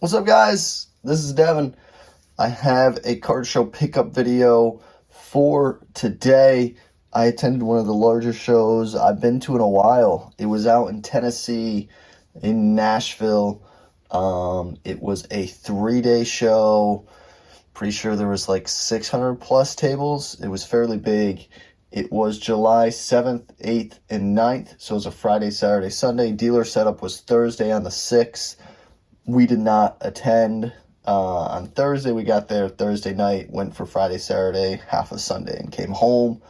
What's up, guys? This is Devin. I have a card show pickup video for today. I attended one of the larger shows I've been to in a while. It was out in Tennessee, in Nashville. It was a 3-day show. Pretty sure there was like 600 plus tables. It was fairly big. It was July 7th, 8th, and 9th. So it was a Friday, Saturday, Sunday. Dealer setup was Thursday on the 6th. We did not attend on Thursday. We got there Thursday night, went for Friday, Saturday, half of Sunday, and came home.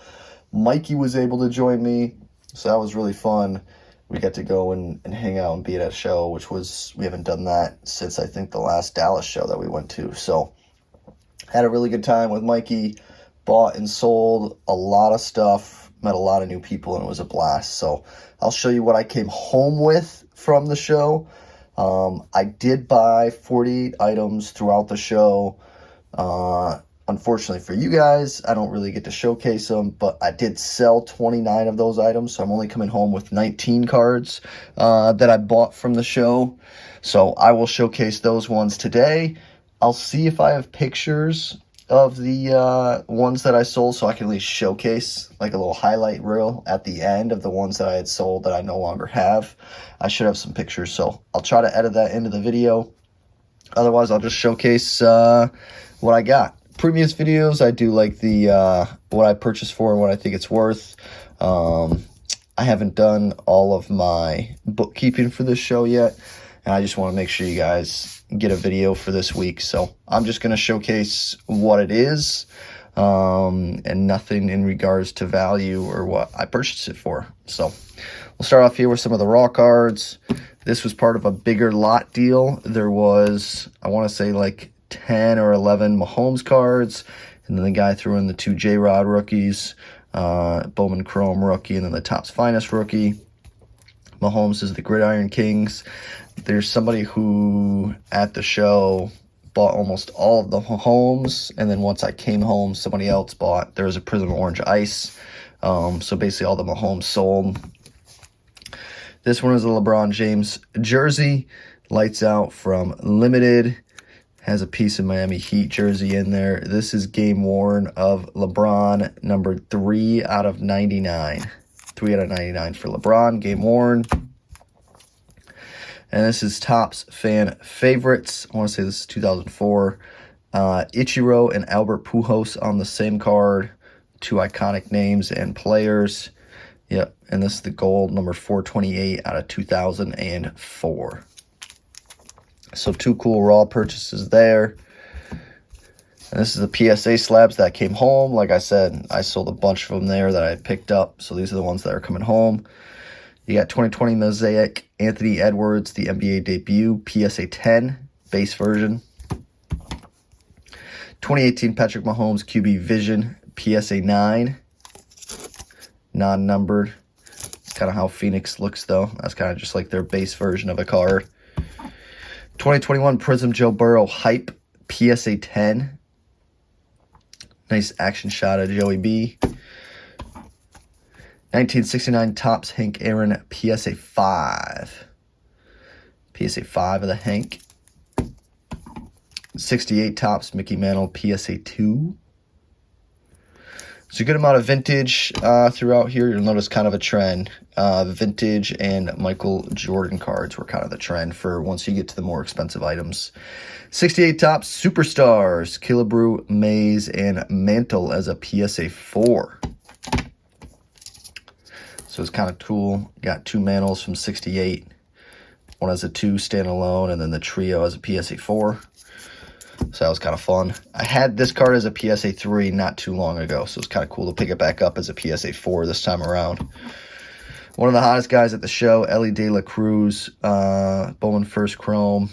Mikey was able to join me, so that was really fun. We got to go and hang out and be at a show, which was, we haven't done that since I think the last Dallas show that we went to. So had a really good time with Mikey, bought and sold a lot of stuff, met a lot of new people, and it was a blast. So I'll show you what I came home with from the show. I did buy 48 items throughout the show. Unfortunately for you guys, I don't really get to showcase them, but I did sell 29 of those items, so I'm only coming home with 19 cards that I bought from the show. So I will showcase those ones today. I'll see if I have pictures of the ones that I sold, so I can at least showcase like a little highlight reel at the end of the ones that I had sold that I no longer have. I should have some pictures, so I'll try to edit that into the video. Otherwise, I'll just showcase what I got. Previous videos, I do like the what I purchased for and what I think it's worth. I haven't done all of my bookkeeping for this show yet, and I just want to make sure you guys get a video for this week. So I'm just going to showcase what it is and nothing in regards to value or what I purchased it for. So we'll start off here with some of the raw cards. This was part of a bigger lot deal. There was, I want to say, like 10 or 11 Mahomes cards, and then the guy threw in the 2 J-Rod rookies, Bowman Chrome rookie, and then the Topps Finest rookie. Mahomes is the Gridiron Kings. There's somebody who at the show bought almost all of the Mahomes, and then once I came home, somebody else bought. There was a Prism Orange Ice. So basically all the Mahomes sold. This one is a LeBron James jersey. Lights out from Limited. Has a piece of Miami Heat jersey in there. This is game worn of LeBron, number 3 out of 99. 3 out of 99 for LeBron, game worn. And this is Topps Fan Favorites. I want to say this is 2004. Ichiro and Albert Pujols on the same card. 2 iconic names and players. Yep, and this is the gold, number 428 out of 2004. So 2 cool raw purchases there. And this is the PSA slabs that came home. Like I said, I sold a bunch of them there that I picked up. So these are the ones that are coming home. You got 2020 Mosaic, Anthony Edwards, the NBA debut, PSA 10, base version. 2018 Patrick Mahomes QB Vision, PSA 9, non-numbered. That's kind of how Phoenix looks, though. That's kind of just like their base version of a card. 2021 Prism Joe Burrow Hype, PSA 10. Nice action shot of Joey B. 1969 Topps Hank Aaron, PSA 5. PSA 5 of the Hank. 68 Topps Mickey Mantle, PSA 2. It's a good amount of vintage throughout here. You'll notice kind of a trend. Vintage and Michael Jordan cards were kind of the trend for once you get to the more expensive items. 68 Topps Superstars, Killebrew, Mays, and Mantle as a PSA 4. So it's kind of cool. Got 2 Mantles from 68. One as a 2 standalone, and then the trio as a PSA 4. So that was kind of fun. I had this card as a PSA 3 not too long ago, so it's kind of cool to pick it back up as a PSA 4 this time around. One of the hottest guys at the show, Ellie De La Cruz, Bowman First Chrome,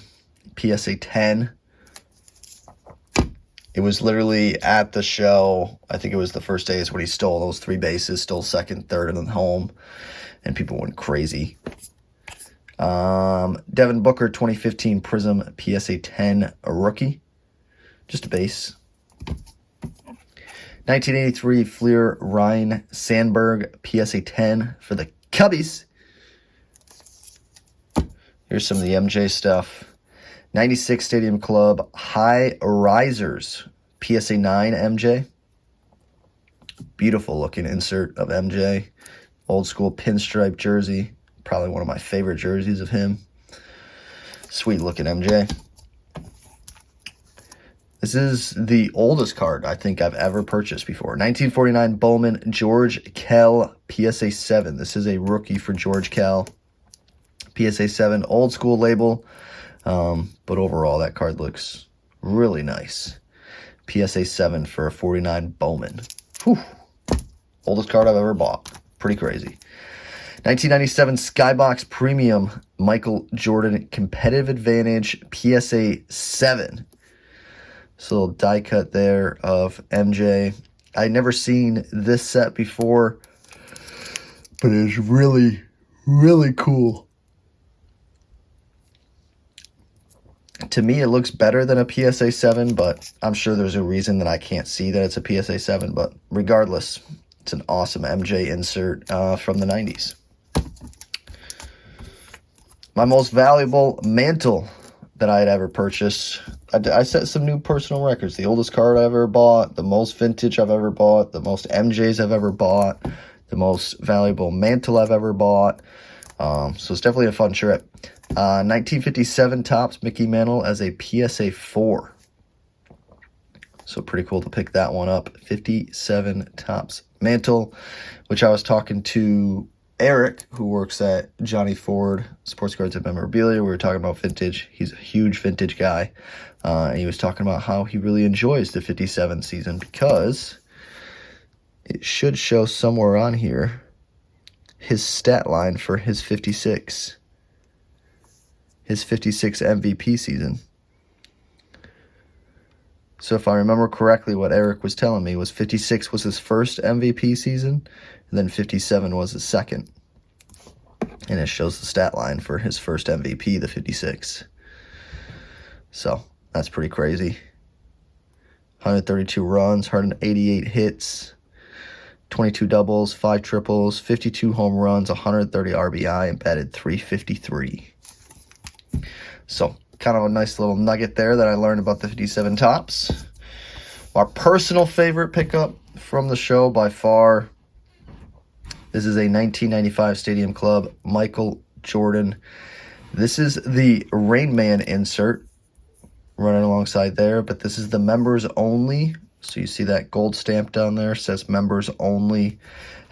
PSA 10. It was literally at the show, I think it was the first day is when he stole those 3 bases, stole second, third, and then home, and people went crazy. Devin Booker, 2015 Prism, PSA 10, a rookie. Just a base. 1983 Fleer Ryan Sandberg, PSA 10 for the Cubbies. Here's some of the MJ stuff. 96 Stadium Club High Risers PSA 9 MJ. Beautiful looking insert of MJ. Old school pinstripe jersey. Probably one of my favorite jerseys of him. Sweet looking MJ. This is the oldest card I think I've ever purchased before. 1949 Bowman George Kell PSA 7. This is a rookie for George Kell. PSA 7, old school label. But overall, that card looks really nice. PSA 7 for a 49 Bowman. Whew. Oldest card I've ever bought. Pretty crazy. 1997 Skybox Premium Michael Jordan Competitive Advantage PSA 7. So a little die cut there of MJ. I'd never seen this set before, but it's really, really cool. To me, it looks better than a PSA 7, but I'm sure there's a reason that I can't see that it's a PSA 7. But regardless, it's an awesome MJ insert from the 90s. My most valuable mantle that I had ever purchased. I set some new personal records. The oldest card I ever bought, the most vintage I've ever bought, the most MJs I've ever bought, the most valuable mantle I've ever bought. So it's definitely a fun trip. 1957 Topps Mickey Mantle as a PSA 4. So pretty cool to pick that one up. 57 Topps Mantle, which I was talking to Eric, who works at Johnny Ford Sports Cards and Memorabilia. We were talking about vintage. He's a huge vintage guy. And he was talking about how he really enjoys the 57 season because it should show somewhere on here his stat line for his 56. His 56 MVP season. So if I remember correctly, what Eric was telling me was 56 was his first MVP season, and then 57 was his second. And it shows the stat line for his first MVP, the 56. So that's pretty crazy. 132 runs, 188 hits, 22 doubles, 5 triples, 52 home runs, 130 RBI, and batted .353. So kind of a nice little nugget there that I learned about the 57 Topps. Our personal favorite pickup from the show by far. This is a 1995 Stadium Club Michael Jordan. This is the Rain Man insert running alongside there, but this is the members only. So you see that gold stamp down there, says members only.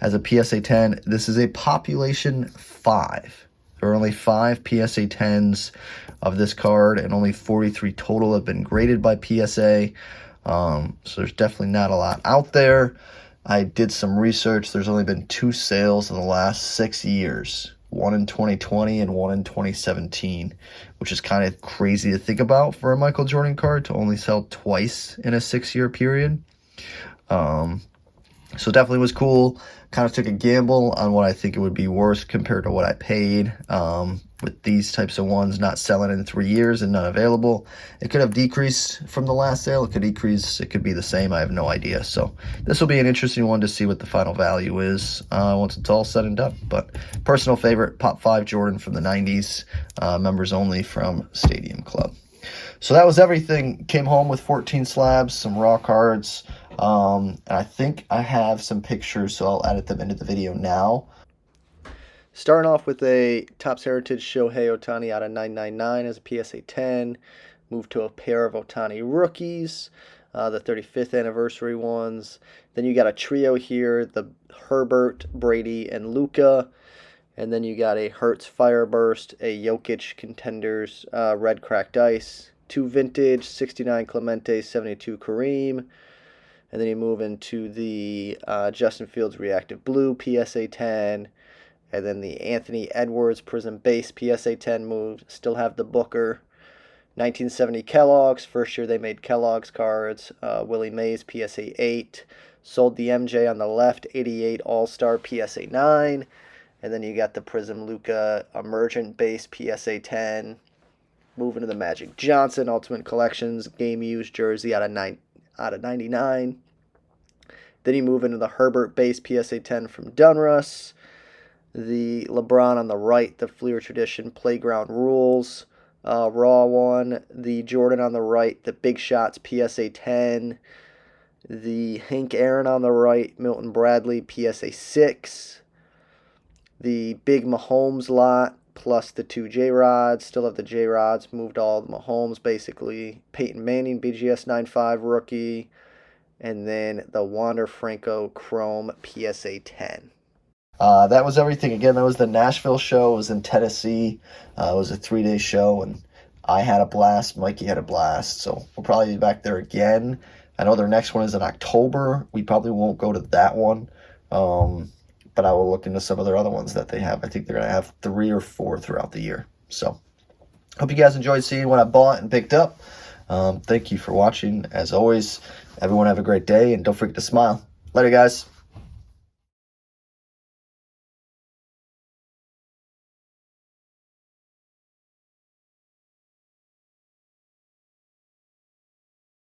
As a PSA 10, this is a population 5. There are only 5 PSA 10s of this card, and only 43 total have been graded by PSA. So there's definitely not a lot out there. I did some research. There's only been 2 sales in the last 6 years. One in 2020 and one in 2017, which is kind of crazy to think about for a Michael Jordan card to only sell twice in a 6-year period. So definitely was cool. Kind of took a gamble on what I think it would be worth compared to what I paid. With these types of ones not selling in 3 years and not available, it could have decreased from the last sale. It could decrease. It could be the same. I have no idea. So this will be an interesting one to see what the final value is once it's all said and done. But personal favorite, Pop 5 Jordan from the 90s, members only from Stadium Club. So that was everything. Came home with 14 slabs, some raw cards, and I think I have some pictures, so I'll edit them into the video now. Starting off with a Topps Heritage Shohei Ohtani out of 999 as a PSA 10. Moved to a pair of Ohtani rookies, the 35th anniversary ones. Then you got a trio here, the Herbert, Brady, and Luka. And then you got a Hertz Fireburst, a Jokic Contenders Red Cracked Ice, 2 Vintage, 69 Clemente, 72 Kareem. And then you move into the Justin Fields Reactive Blue PSA 10. And then the Anthony Edwards Prism Base PSA 10 moved. Still have the Booker. 1970 Kellogg's. First year they made Kellogg's cards. Willie Mays PSA 8. Sold the MJ on the left. 88 All-Star PSA 9. And then you got the Prism Luka Emergent Base PSA 10. Moving to the Magic Johnson Ultimate Collections Game Used Jersey out of 99. Then you move into the Herbert Base PSA 10 from Donruss. The LeBron on the right, the Fleer Tradition Playground Rules. raw one, the Jordan on the right, the Big Shots PSA 10, the Hank Aaron on the right, Milton Bradley PSA 6, the big Mahomes lot, plus the 2 J-Rods. Still have the J-Rods, moved all the Mahomes basically. Peyton Manning BGS 9.5 rookie, and then the Wander Franco Chrome PSA 10. That was everything. Again, that was the Nashville show. It was in Tennessee. It was a 3-day show, and I had a blast. Mikey had a blast. So we'll probably be back there again. I know their next one is in October. We probably won't go to that one. But I will look into some of their other ones that they have. I think they're going to have 3 or 4 throughout the year. So hope you guys enjoyed seeing what I bought and picked up. Thank you for watching. As always, everyone have a great day, and don't forget to smile. Later, guys.